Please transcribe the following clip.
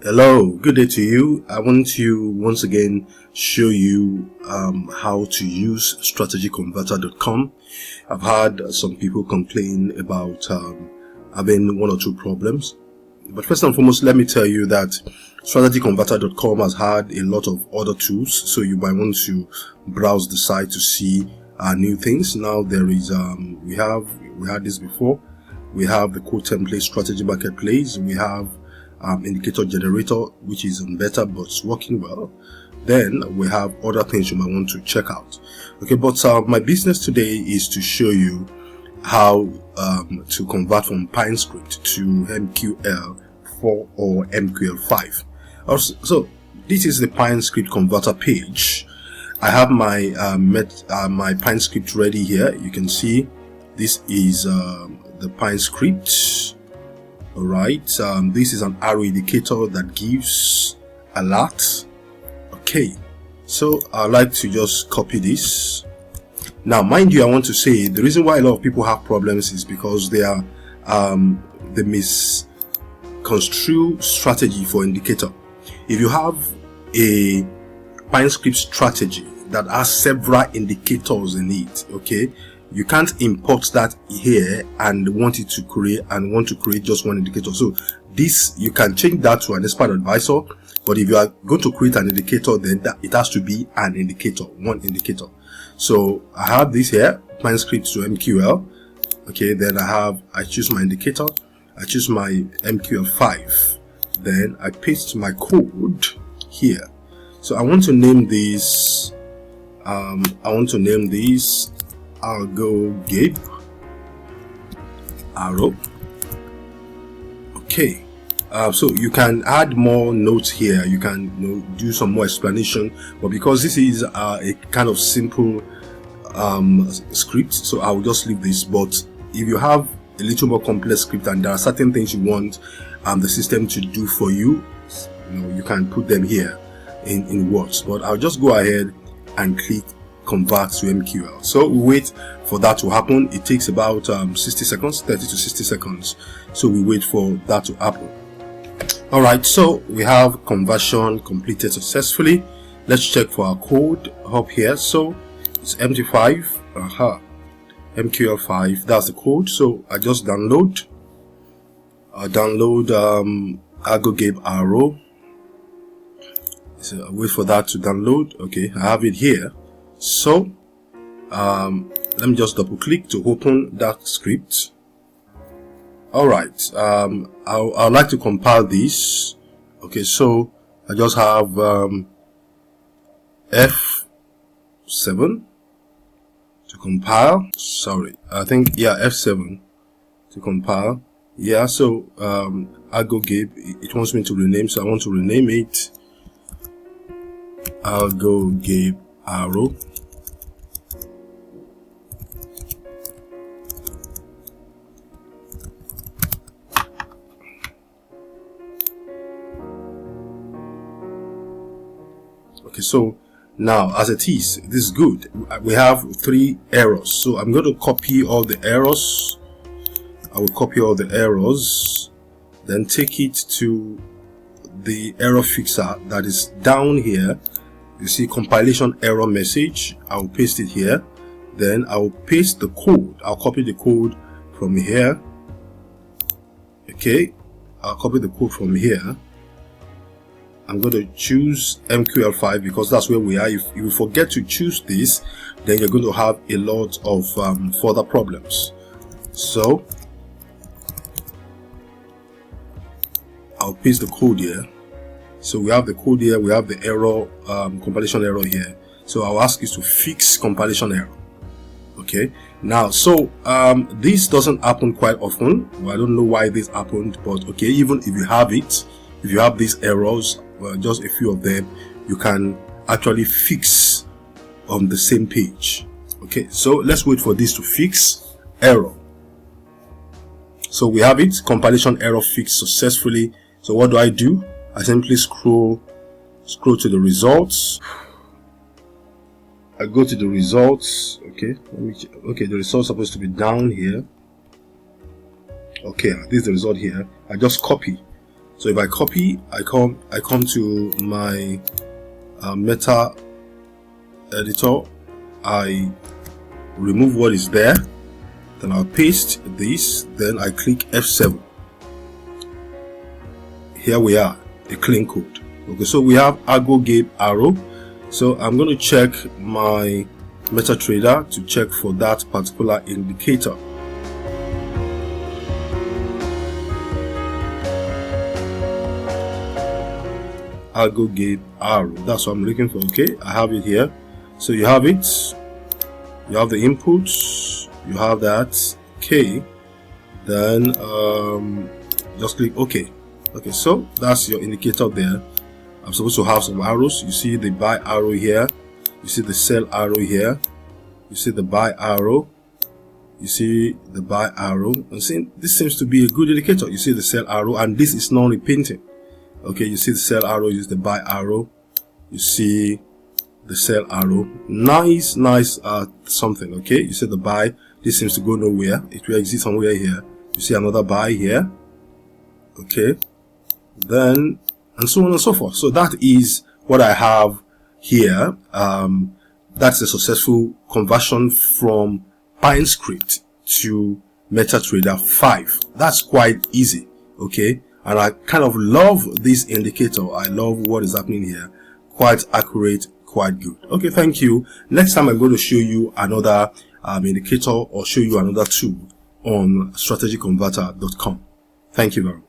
Hello, good day to you. I want to once again show you how to use strategyconverter.com. I've had some people complain about having one or two problems, but first and foremost, let me tell you that strategyconverter.com has had a lot of other tools, so you might want to browse the site to see new things. Now there is we had this before. We have the code template strategy marketplace. We have indicator generator, which is better but it's working well. Then we have other things you might want to check out. Okay, but my business today is to show you how to convert from PineScript to MQL4 or MQL5. So this is the PineScript converter page. I have my my PineScript ready here. You can see this is the PineScript. Alright, this is an arrow indicator that gives alert. Okay, so I like to just copy this. Now mind you, I want to say the reason why a lot of people have problems is because they misconstrue strategy for indicator. If you have a PineScript strategy that has several indicators in it, okay, you can't import that here and want to create just one indicator. So this, you can change that to an expert advisor, but if you are going to create an indicator, then it has to be an indicator, one indicator. So I have this here, PineScript to MQL. Okay, then I choose my indicator, I choose my MQL5, then I paste my code here. So I want to name this I'll go Gabe arrow. Okay, so you can add more notes here. You can do some more explanation, but because this is a kind of simple script, so I will just leave this. But if you have a little more complex script and there are certain things you want the system to do for you, you can put them here in words. But I'll just go ahead and click convert to MQL. So we wait for that to happen. It takes about 60 seconds, 30 to 60 seconds. So we wait for that to happen. Alright, so we have conversion completed successfully. Let's check for our code up here. So it's MT5, MQL5, that's the code. So I just download I'll Gabe arrow. So I wait for that to download. Okay, I have it here. So let me just double click to open that script. Alright, I'd like to compile this. Okay, so I just have F7 to compile. Sorry, I think, yeah, F7 to compile. Yeah, so I'll go Gabe. It wants me to rename, so I want to rename it. I'll go Gabe arrow. Okay, so now as it is, this is good. We have 3 errors, so I'm going to copy all the errors. I will copy all the errors, then take it to the error fixer that is down here. You see compilation error message. I will paste it here. Then I will paste the code. I'll copy the code from here. Okay, I'll copy the code from here. I'm going to choose MQL5 because that's where we are. If you forget to choose this, then you're going to have a lot of further problems. So I'll paste the code here. So we have the code here, we have the error, compilation error here. So I'll ask you to fix compilation error. Okay, now, so this doesn't happen quite often. Well, I don't know why this happened, but okay, even if you have it, if you have these errors, just a few of them, you can actually fix on the same page. Okay, so let's wait for this to fix error. So we have it, compilation error fixed successfully. So what do? I simply scroll to the results. I go to the results. Okay, okay, the results are supposed to be down here. Okay, this is the result here. I just copy So if I copy, I come to my meta editor, I remove what is there, then I'll paste this, then I click F7. Here we are, a clean code. Okay, so we have Argo Gabe arrow. So I'm going to check my MetaTrader to check for that particular indicator. Argo Gabe arrow, that's what I'm looking for. Okay, I have it here. So you have it, you have the inputs, you have that. Okay, then just click OK. Okay, so that's your indicator there. I'm supposed to have some arrows. You see the buy arrow here, you see the sell arrow here, you see the buy arrow, you see the buy arrow, and see, this seems to be a good indicator. You see the sell arrow, and this is non-repeating. Okay, you see the sell arrow, you see the buy arrow, you see the sell arrow. Nice something. Okay, you see the buy, this seems to go nowhere, it will exist somewhere here. You see another buy here. Okay, then and so on and so forth. So that is what I have here. That's a successful conversion from PineScript to MetaTrader 5. That's quite easy. Okay, and I kind of love this indicator. I love what is happening here. Quite accurate, quite good. Okay, thank you. Next time I'm going to show you another indicator or show you another tool on strategyconverter.com. Thank you very much.